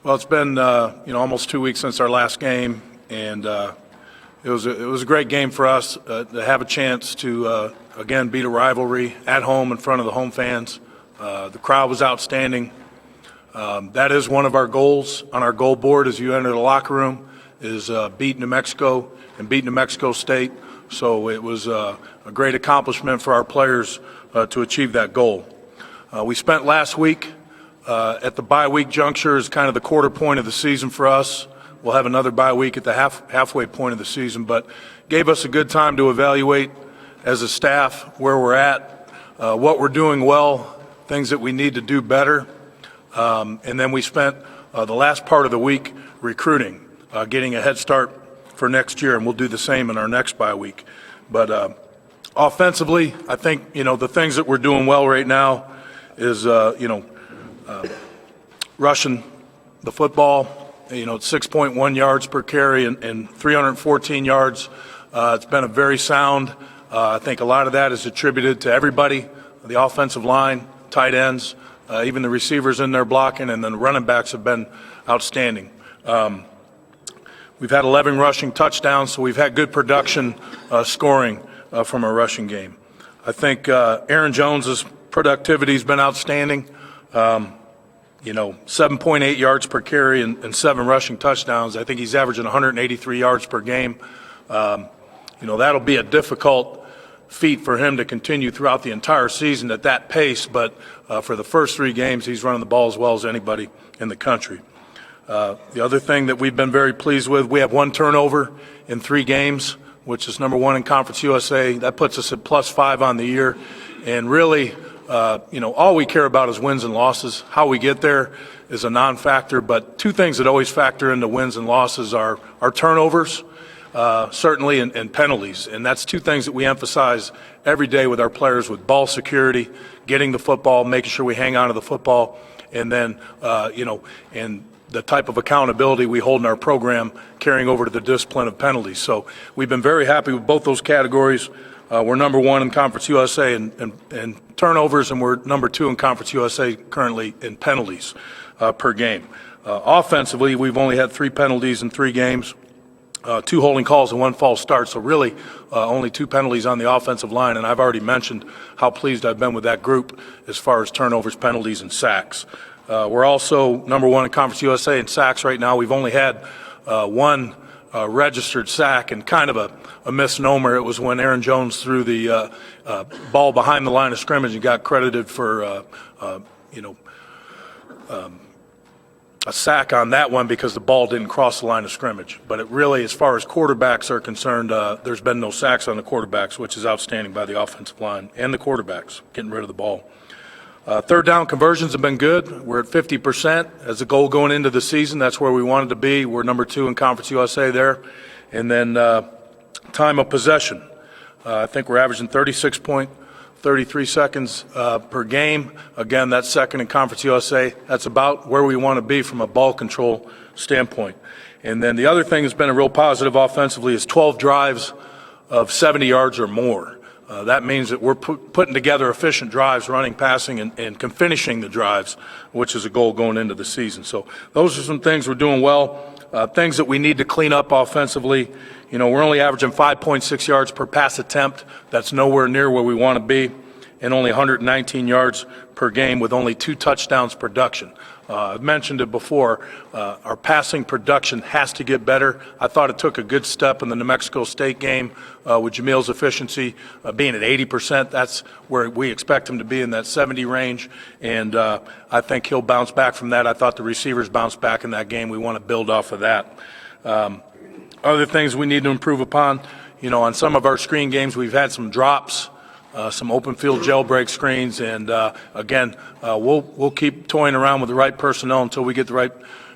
Well, it's been almost 2 weeks since our last game, and it was a great game for us to have a chance to again beat a rivalry at home in front of the home fans. The crowd was outstanding. That is one of our goals on our goal board as you enter the locker room is beat New Mexico and beat New Mexico State. So it was a great accomplishment for our players to achieve that goal. We spent last week at the bye week juncture as kind of the quarter point of the season for us. We'll have another bye week at the halfway point of the season, but gave us a good time to evaluate as a staff where we're at, what we're doing well, things that we need to do better. And then we spent the last part of the week recruiting, getting a head start for next year, and we'll do the same in our next bye week. But offensively, I think, the things that we're doing well right now is, rushing the football, 6.1 yards per carry and 314 yards. It's been a very sound. I think a lot of that is attributed to everybody, the offensive line, tight ends, even the receivers in there blocking, and then the running backs have been outstanding. We've had 11 rushing touchdowns, so we've had good production scoring from our rushing game. I think Aaron Jones's productivity has been outstanding. 7.8 yards per carry and 7 rushing touchdowns. I think he's averaging 183 yards per game. That'll be a difficult feat for him to continue throughout the entire season at that pace, but for the first 3 games, he's running the ball as well as anybody in the country. The other thing that we've been very pleased with, we have 1 turnover in 3 games, which is number 1 in Conference USA. That puts us at +5 on the year, and really, all we care about is wins and losses. How we get there is a non-factor, but 2 things that always factor into wins and losses are turnovers, certainly, and penalties. And that's 2 things that we emphasize every day with our players, with ball security, getting the football, making sure we hang on to the football, and then, and the type of accountability we hold in our program carrying over to the discipline of penalties. So we've been very happy with both those categories. We're number 1 in Conference USA in turnovers, and we're number 2 in Conference USA currently in penalties per game. Offensively, we've only had 3 penalties in 3 games, 2 holding calls and 1 false start, so really only 2 penalties on the offensive line, and I've already mentioned how pleased I've been with that group as far as turnovers, penalties, and sacks. We're also number 1 in Conference USA in sacks right now. We've only had 1 registered sack, and kind of a misnomer. It was when Aaron Jones threw the ball behind the line of scrimmage and got credited for a sack on that one because the ball didn't cross the line of scrimmage. But it really, as far as quarterbacks are concerned, there's been no sacks on the quarterbacks, which is outstanding by the offensive line and the quarterbacks getting rid of the ball. 3rd down conversions have been good. We're at 50% as a goal going into the season. That's where we wanted to be. We're number 2 in Conference USA there. And then time of possession. I think we're averaging 36.33 seconds per game. Again, that's 2nd in Conference USA. That's about where we want to be from a ball control standpoint. And then the other thing that's been a real positive offensively is 12 drives of 70 yards or more. That means that we're putting together efficient drives, running, passing, and finishing the drives, which is a goal going into the season. So those are some things we're doing well. Things that we need to clean up offensively. We're only averaging 5.6 yards per pass attempt. That's nowhere near where we want to be, and only 119 yards per game with only 2 touchdowns production. I've mentioned it before. Our passing production has to get better. I thought it took a good step in the New Mexico State game with Jamil's efficiency being at 80%. That's where we expect him to be in that 70 range, and I think he'll bounce back from that. I thought the receivers bounced back in that game. We want to build off of that. Other things we need to improve upon, on some of our screen games we've had some drops. Some open field jailbreak screens, and again, we'll keep toying around with the right personnel until we get the right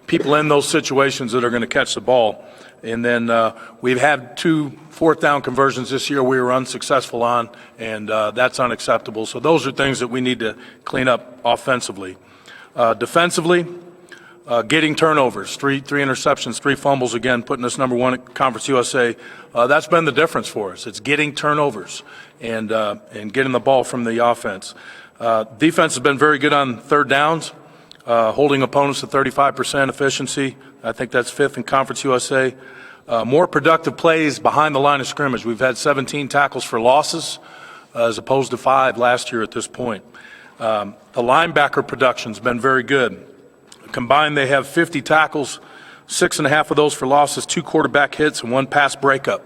people in those situations that are going to catch the ball. And then we've had 2 4th down conversions this year we were unsuccessful on, and that's unacceptable. So those are things that we need to clean up offensively. Defensively, getting turnovers, three interceptions, 3 fumbles, again, putting us number 1 at Conference USA. That's been the difference for us. It's getting turnovers and getting the ball from the offense. Defense has been very good on 3rd downs. holding opponents to 35% efficiency. I think that's 5th in Conference USA. More productive plays behind the line of scrimmage. We've had 17 tackles for losses as opposed to 5 last year at this point. The linebacker production's been very good. Combined, they have 50 tackles, 6.5 of those for losses, 2 quarterback hits, and 1 pass breakup.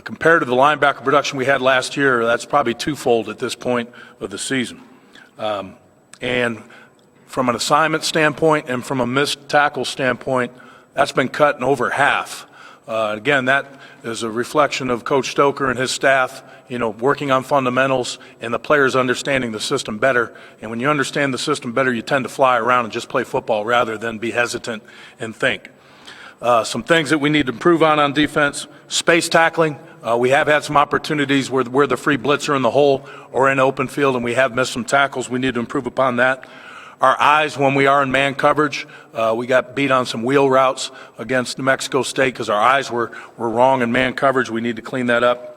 Compared to the linebacker production we had last year, that's probably twofold at this point of the season. And from an assignment standpoint and from a missed tackle standpoint, that's been cut in over half. Again, that is a reflection of Coach Stoker and his staff, working on fundamentals and the players understanding the system better. And when you understand the system better, you tend to fly around and just play football rather than be hesitant and think. Some things that we need to improve on defense: space tackling. We have had some opportunities where the free blitzer in the hole or in open field, and we have missed some tackles. We need to improve upon that. Our eyes when we are in man coverage. We got beat on some wheel routes against New Mexico State because our eyes were wrong in man coverage. We need to clean that up.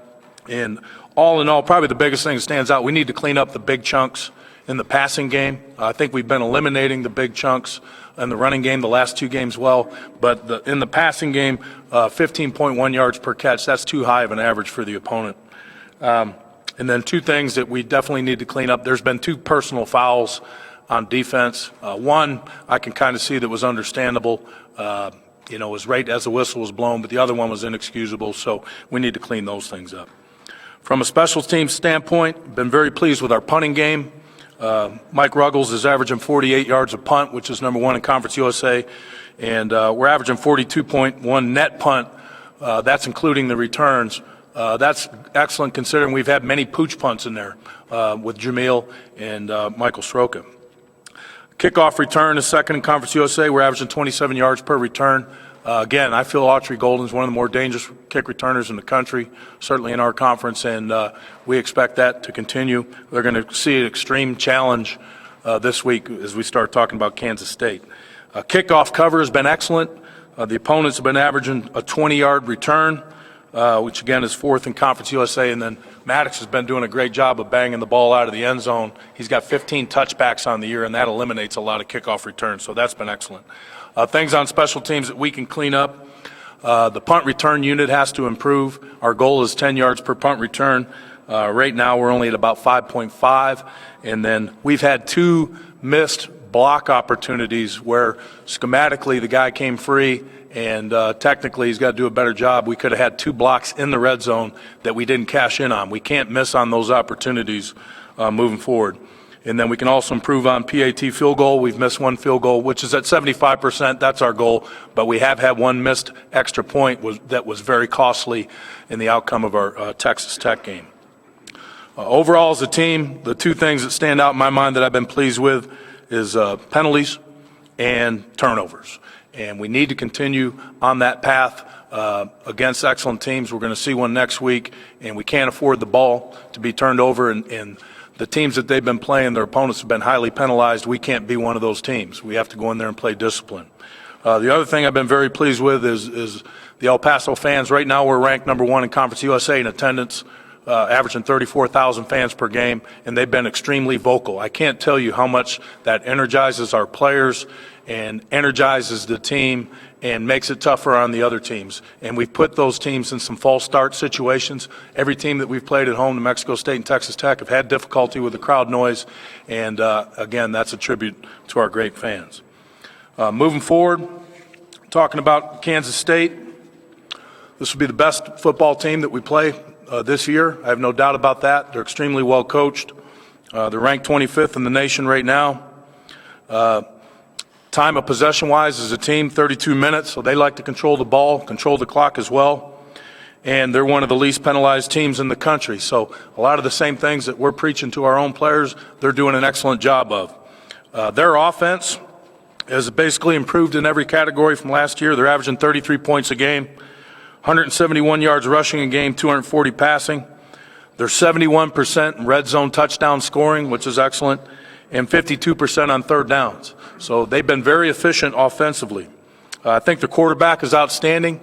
And all in all, probably the biggest thing that stands out, we need to clean up the big chunks in the passing game. I think we've been eliminating the big chunks in the running game the last 2 games well, but in the passing game, 15.1 yards per catch, that's too high of an average for the opponent. And then 2 things that we definitely need to clean up. There's been 2 personal fouls on defense. One I can kind of see that was understandable, was right as the whistle was blown, but the other one was inexcusable, so we need to clean those things up. From a special teams standpoint, been very pleased with our punting game. Mike Ruggles is averaging 48 yards a punt, which is number 1 in Conference USA, and we're averaging 42.1 net punt. That's including the returns. That's excellent considering we've had many pooch punts in there with Jamil and Michael Sroka. Kickoff return is 2nd in Conference USA. We're averaging 27 yards per return. Again, I feel Autry Golden's one of the more dangerous kick returners in the country, certainly in our conference, and we expect that to continue. They're going to see an extreme challenge this week as we start talking about Kansas State. Kickoff cover has been excellent. The opponents have been averaging a 20-yard return, which again is 4th in Conference USA, and then Maddox has been doing a great job of banging the ball out of the end zone. He's got 15 touchbacks on the year, and that eliminates a lot of kickoff returns, so that's been excellent. Things on special teams that we can clean up. The punt return unit has to improve. Our goal is 10 yards per punt return. Right now we're only at about 5.5, and then we've had 2 missed block opportunities where schematically the guy came free, and technically he's got to do a better job. We could have had 2 blocks in the red zone that we didn't cash in on. We can't miss on those opportunities moving forward. And then we can also improve on PAT field goal. We've missed 1 field goal, which is at 75%. That's our goal. But we have had 1 missed extra point that was very costly in the outcome of our Texas Tech game. Overall, as a team, the 2 things that stand out in my mind that I've been pleased with is penalties and turnovers. And we need to continue on that path against excellent teams. We're going to see one next week, and we can't afford the ball to be turned over. And the teams that they've been playing, their opponents have been highly penalized. We can't be one of those teams. We have to go in there and play discipline. The other thing I've been very pleased with is the El Paso fans. Right now we're ranked number 1 in Conference USA in attendance, averaging 34,000 fans per game, and they've been extremely vocal. I can't tell you how much that energizes our players and energizes the team and makes it tougher on the other teams. And we've put those teams in some false start situations. Every team that we've played at home, New Mexico State and Texas Tech, have had difficulty with the crowd noise, and again, that's a tribute to our great fans. Moving forward, talking about Kansas State, this will be the best football team that we play this year. I have no doubt about that. They're extremely well coached. They're ranked 25th in the nation right now. Time of possession-wise as a team, 32 minutes, so they like to control the ball, control the clock as well. And they're one of the least penalized teams in the country. So a lot of the same things that we're preaching to our own players, they're doing an excellent job of. Their offense has basically improved in every category from last year. They're averaging 33 points a game, 171 yards rushing a game, 240 passing. They're 71% in red zone touchdown scoring, which is excellent, and 52% on third downs. So they've been very efficient offensively. I think the quarterback is outstanding.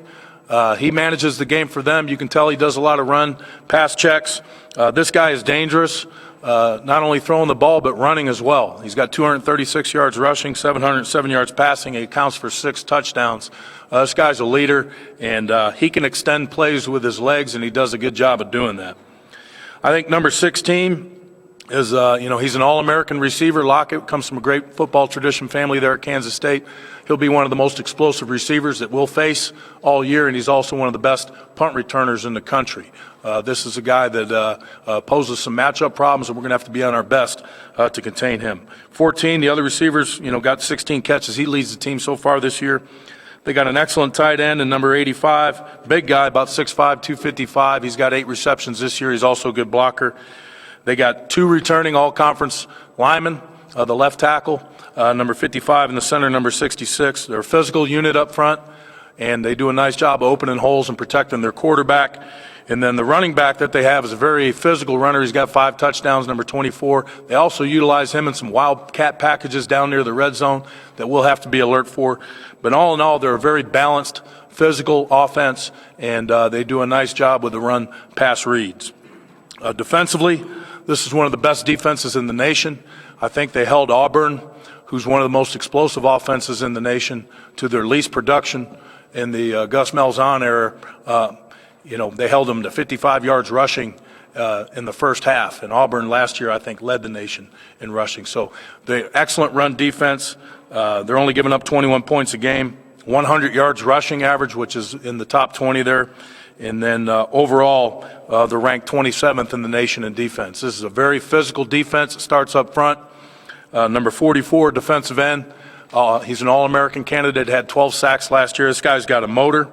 He manages the game for them. You can tell he does a lot of run, pass checks. This guy is dangerous. not only throwing the ball but running as well. He's got 236 yards rushing, 707 yards passing. He accounts for 6 touchdowns. This guy's a leader, and he can extend plays with his legs, and he does a good job of doing that. I think number 16 is, he's an All-American receiver. Lockett comes from a great football tradition family there at Kansas State. He'll be one of the most explosive receivers that we'll face all year, and he's also one of the best punt returners in the country. This is a guy that poses some matchup problems, and we're going to have to be on our best to contain him. 14, the other receivers, got 16 catches. He leads the team so far this year. They got an excellent tight end in number 85, big guy, about 6'5", 255. He's got 8 receptions this year. He's also a good blocker. They got 2 returning all-conference linemen, the left tackle, number 55, in the center, number 66. They're a physical unit up front, and they do a nice job of opening holes and protecting their quarterback. And then the running back that they have is a very physical runner. He's got 5 touchdowns, number 24. They also utilize him in some Wildcat packages down near the red zone that we'll have to be alert for. But all in all, they're a very balanced, physical offense, and they do a nice job with the run-pass reads. Defensively, this is one of the best defenses in the nation. I think they held Auburn, who's one of the most explosive offenses in the nation, to their least production in the Gus Malzahn era. They held them to 55 yards rushing in the first half. And Auburn last year, I think, led the nation in rushing. So the excellent run defense. They're only giving up 21 points a game, 100 yards rushing average, which is in the top 20 there. And then overall, they're ranked 27th in the nation in defense. This is a very physical defense. It starts up front. Number 44, defensive end. He's an All-American candidate, had 12 sacks last year. This guy's got a motor.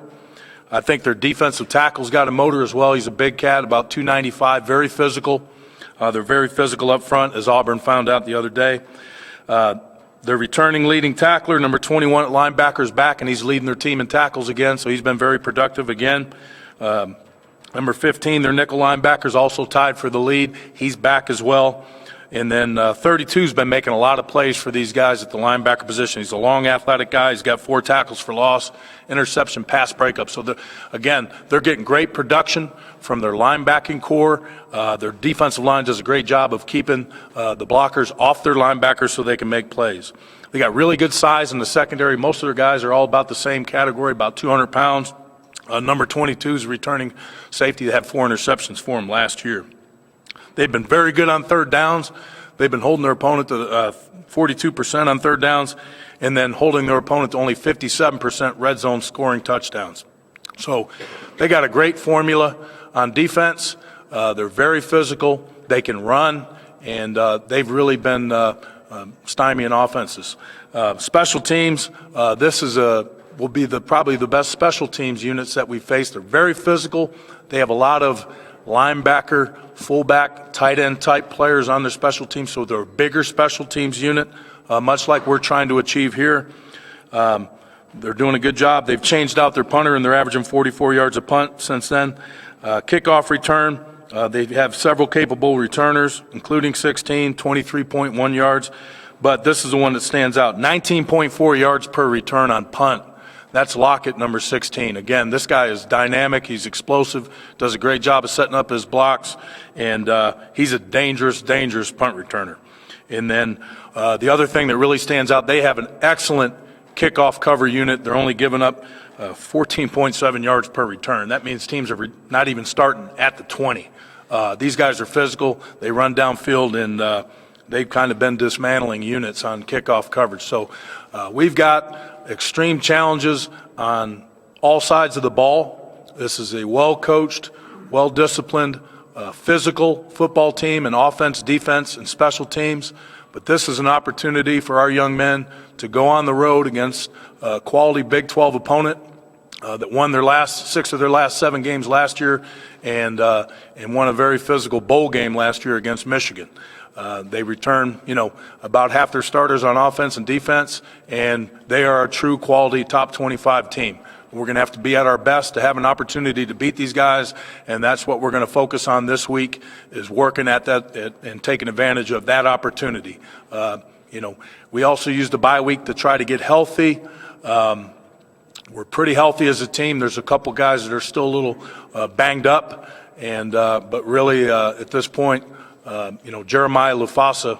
I think their defensive tackle's got a motor as well. He's a big cat, about 295, very physical. They're very physical up front, as Auburn found out the other day. Their returning leading tackler, number 21 at linebacker, is back, and he's leading their team in tackles again, so he's been very productive again. Number 15, their nickel linebacker, is also tied for the lead. He's back as well. And then 32's been making a lot of plays for these guys at the linebacker position. He's a long, athletic guy. He's got 4 tackles for loss, interception, pass breakup. So, they're getting great production from their linebacking core. Their defensive line does a great job of keeping the blockers off their linebackers so they can make plays. They got really good size in the secondary. Most of their guys are all about the same category, about 200 pounds. Number 22 is returning safety. They had 4 interceptions for him last year. They've been very good on third downs. They've been holding their opponent to 42% on third downs, and then holding their opponent to only 57% red zone scoring touchdowns. So they got a great formula on defense. They're very physical. They can run, and they've really been stymieing offenses. Special teams, this is will be probably the best special teams units that we face. They're very physical. They have a lot of linebacker, fullback, tight end type players on their special teams, so they're a bigger special teams unit, much like we're trying to achieve here. They're doing a good job. They've changed out their punter, and they're averaging 44 yards a punt since then. Kickoff return, they have several capable returners, including 16, 23.1 yards, but this is the one that stands out, 19.4 yards per return on punt. That's Lockett, number 16. Again, this guy is dynamic. He's explosive, does a great job of setting up his blocks, and he's a dangerous, dangerous punt returner. And then the other thing that really stands out, they have an excellent kickoff cover unit. They're only giving up 14.7 yards per return. That means teams are not even starting at the 20. These guys are physical. They run downfield, and they've kind of been dismantling units on kickoff coverage. So we've got extreme challenges on all sides of the ball. This is a well-coached, well-disciplined, physical football team in offense, defense, and special teams. But this is an opportunity for our young men to go on the road against a quality Big 12 opponent that won their last 6 of their last 7 games last year, and won a very physical bowl game last year against Michigan. They return, about half their starters on offense and defense, and they are a true quality top 25 team. We're going to have to be at our best to have an opportunity to beat these guys, and that's what we're going to focus on this week, is working at that and taking advantage of that opportunity. We also used the bye week to try to get healthy. We're pretty healthy as a team. There's a couple guys that are still a little banged up, but really at this point, Jeremiah Lufasa,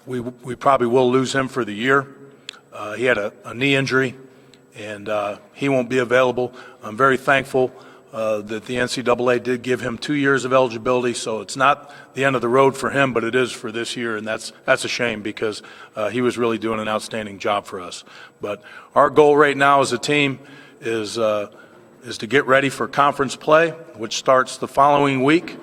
we probably will lose him for the year. He had a knee injury, and he won't be available. I'm very thankful that the NCAA did give him 2 years of eligibility, so it's not the end of the road for him, but it is for this year, and that's a shame because he was really doing an outstanding job for us. But our goal right now as a team is to get ready for conference play, which starts the following week.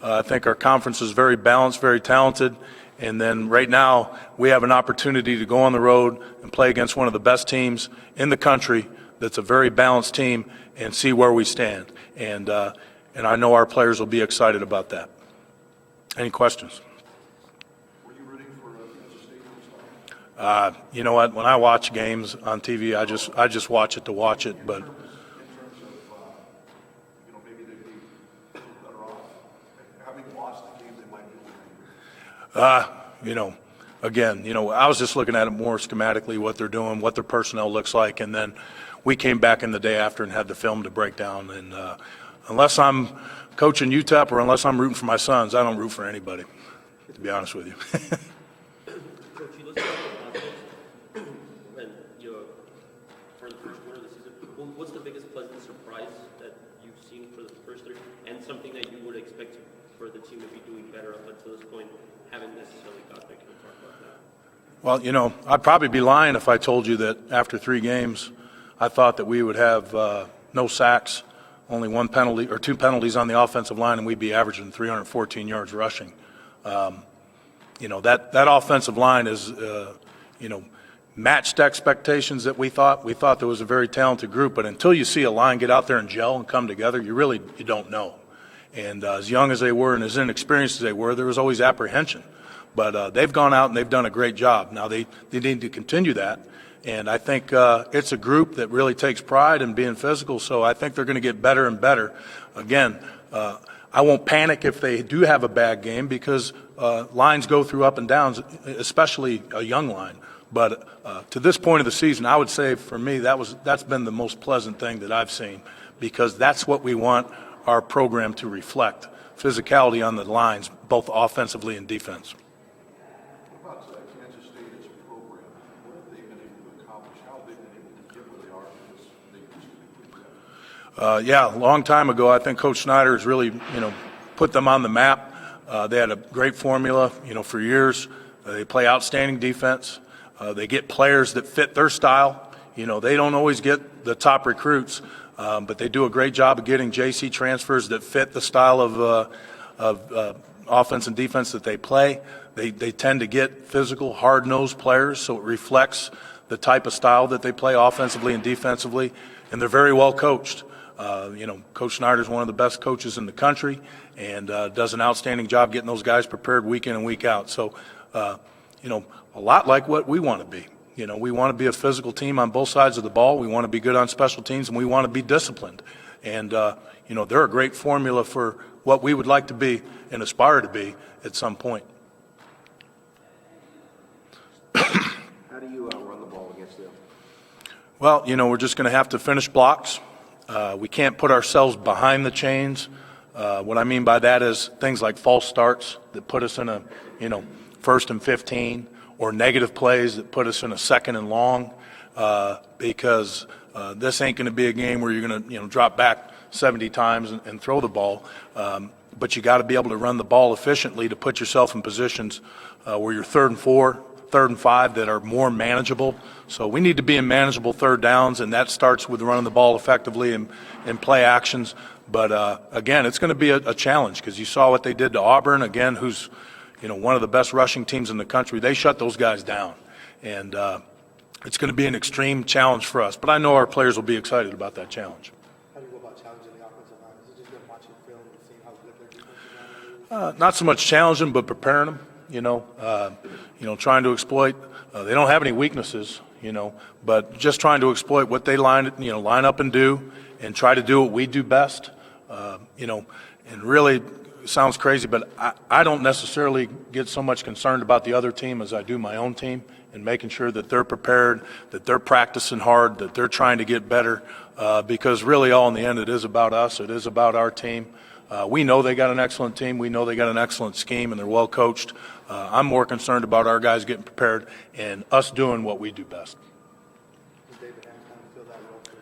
I think our conference is very balanced, very talented, and then right now we have an opportunity to go on the road and play against one of the best teams in the country that's a very balanced team and see where we stand. And I know our players will be excited about that. Any questions? Were you rooting for Kansas State this time? You know what? When I watch games on TV, I just watch it to watch it. But In terms of, maybe they'd be better off having lost the game they might be winning. Again, I was just looking at it more schematically, what they're doing, what their personnel looks like, and then we came back in the day after and had the film to break down. And unless I'm coaching UTEP or unless I'm rooting for my sons, I don't root for anybody, to be honest with you. Coach, you listed out the positives, and for the first quarter of the season, what's the biggest pleasant surprise that you've seen for the first three, and something that you would expect for the team to be doing better up until this point, haven't necessarily got there? Can you talk about that? Well, I'd probably be lying if I told you that after 3 games, I thought that we would have no sacks, only 1 penalty or 2 penalties on the offensive line, and we'd be averaging 314 yards rushing. That offensive line is, matched expectations that we thought. We thought there was a very talented group, but until you see a line get out there and gel and come together, you don't know. And as young as they were and as inexperienced as they were, there was always apprehension. But they've gone out and they've done a great job. Now they need to continue that. And I think it's a group that really takes pride in being physical, so I think they're going to get better and better. Again, I won't panic if they do have a bad game because lines go through up and downs, especially a young line. But to this point of the season, I would say for me that's been the most pleasant thing that I've seen because that's what we want our program to reflect, physicality on the lines, both offensively and defense. What about Kansas State as a program? What have they been able to accomplish? How have they been able to get where they are? Because they used to be pretty good. A long time ago, I think Coach Snyder has really, put them on the map. They had a great formula, for years. They play outstanding defense. They get players that fit their style. They don't always get the top recruits, but they do a great job of getting JC transfers that fit the style of offense and defense that they play. They tend to get physical, hard-nosed players, so it reflects the type of style that they play offensively and defensively, and they're very well coached. Coach Snyder is one of the best coaches in the country and does an outstanding job getting those guys prepared week in and week out. So, a lot like what we want to be. We want to be a physical team on both sides of the ball. We want to be good on special teams, and we want to be disciplined. And, they're a great formula for what we would like to be and aspire to be at some point. How do you run the ball against them? Well, we're just going to have to finish blocks. We can't put ourselves behind the chains. What I mean by that is things like false starts that put us in a, 1st and 15, or negative plays that put us in a 2nd and long, because this ain't going to be a game where you're going to, drop back 70 times and throw the ball. But you got to be able to run the ball efficiently to put yourself in positions where you're 3rd and 4, 3rd and 5 that are more manageable. So we need to be in manageable 3rd downs, and that starts with running the ball effectively and play actions. But again, it's going to be a challenge because you saw what they did to Auburn, again, who's one of the best rushing teams in the country. They shut those guys down, and it's going to be an extreme challenge for us. But I know our players will be excited about that challenge. How do you go about challenging the offensive line? Is it just been watching film and seeing how good their defensive line is? Not so much challenging, but preparing them. Trying to exploit. They don't have any weaknesses, but just trying to exploit what they line up and do, and try to do what we do best. And really, it sounds crazy, but I don't necessarily get so much concerned about the other team as I do my own team, and making sure that they're prepared, that they're practicing hard, that they're trying to get better, because really all in the end it is about us. It is about our team. We know they got an excellent team. We know they got an excellent scheme, and they're well coached. I'm more concerned about our guys getting prepared and us doing what we do best. Does David Ham kind of fill that role for the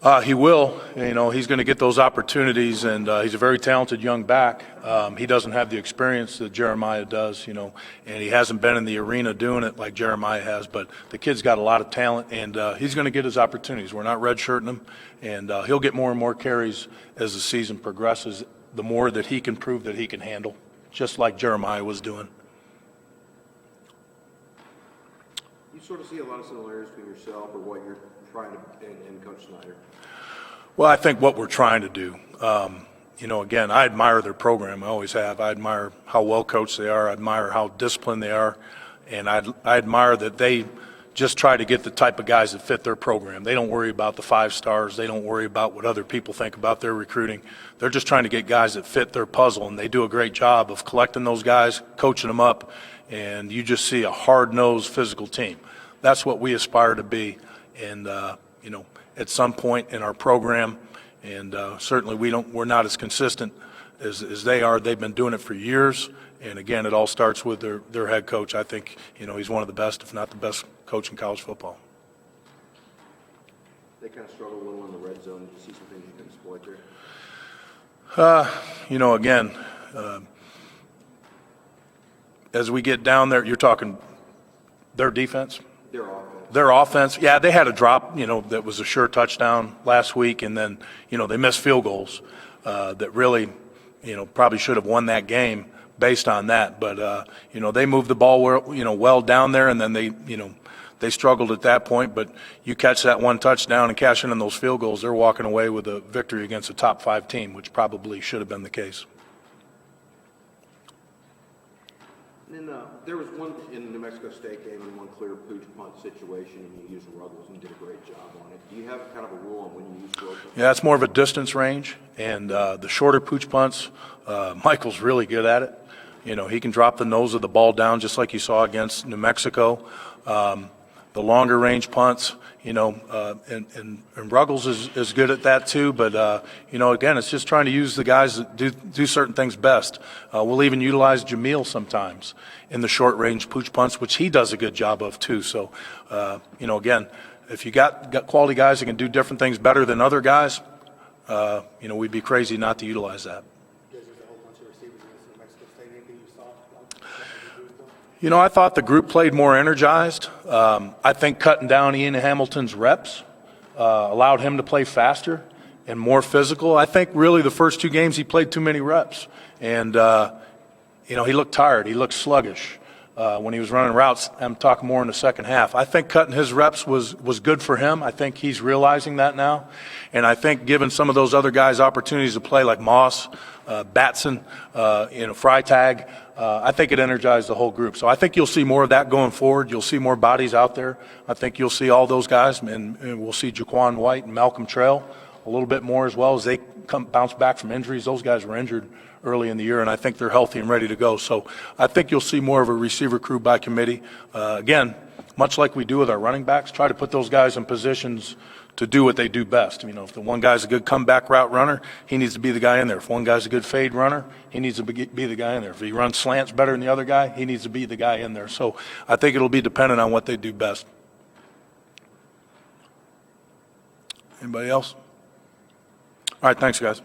defense? He will. You know, he's going to get those opportunities, and he's a very talented young back. He doesn't have the experience that Jeremiah does, you know, and he hasn't been in the arena doing it like Jeremiah has, but the kid's got a lot of talent, and he's going to get his opportunities. We're not redshirting him, and he'll get more and more carries as the season progresses, the more that he can prove that he can handle, just like Jeremiah was doing. You sort of see a lot of similarities between yourself or what you're trying to, and Coach Snyder. Well, I think what we're trying to do, you know, again, I admire their program. I always have. I admire how well coached they are. I admire how disciplined they are. And I admire that they just try to get the type of guys that fit their program. They don't worry about the 5 stars. They don't worry about what other people think about their recruiting. They're just trying to get guys that fit their puzzle, and they do a great job of collecting those guys, coaching them up, and you just see a hard-nosed physical team. That's what we aspire to be. And, you know, at some point in our program, and certainly we're not as consistent as they are. They've been doing it for years, and again, it all starts with their head coach. I think, you know, he's one of the best, if not the best coach in college football. They kind of struggle a little in the red zone. Did you see some things you can exploit there? You know, again, as we get down there, you're talking their defense? Their offense. Their offense, yeah, they had a drop, you know, that was a sure touchdown last week, and then, you know, they missed field goals that really, you know, probably should have won that game based on that. But, you know, they moved the ball, well down there, and then they, you know, they struggled at that point. But you catch that one touchdown and cash in on those field goals, they're walking away with a victory against a top 5 team, which probably should have been the case. And then there was one in the New Mexico State game and one clear pooch punt situation, and you used Ruggles and did a great job on it. Do you have kind of a rule on when you use Ruggles? Yeah, it's more of a distance range, and the shorter pooch punts, Michael's really good at it. You know, he can drop the nose of the ball down just like you saw against New Mexico. The longer range punts, you know, and Ruggles is good at that too. But, you know, again, it's just trying to use the guys that do certain things best. We'll even utilize Jameel sometimes in the short range pooch punts, which he does a good job of too. So, you know, again, if you got quality guys that can do different things better than other guys, you know, we'd be crazy not to utilize that. There's just a whole bunch of receivers against New Mexico State. Anything you saw? You know, I thought the group played more energized. I think cutting down Ian Hamilton's reps allowed him to play faster and more physical. I think really the first 2 games he played too many reps. And, you know, he looked tired. He looked sluggish when he was running routes. I'm talking more in the second half. I think cutting his reps was good for him. I think he's realizing that now. And I think giving some of those other guys opportunities to play like Moss, Batson, you know, Freitag, I think it energized the whole group. So I think you'll see more of that going forward. You'll see more bodies out there. I think you'll see all those guys, and we'll see Jaquan White and Malcolm Trail a little bit more as well as they bounce back from injuries. Those guys were injured early in the year, and I think they're healthy and ready to go. So I think you'll see more of a receiver crew by committee. Again, much like we do with our running backs, try to put those guys in positions to do what they do best. You know, if the one guy's a good comeback route runner, he needs to be the guy in there. If one guy's a good fade runner, he needs to be the guy in there. If he runs slants better than the other guy, he needs to be the guy in there. So I think it'll be dependent on what they do best. Anybody else? All right, thanks, guys.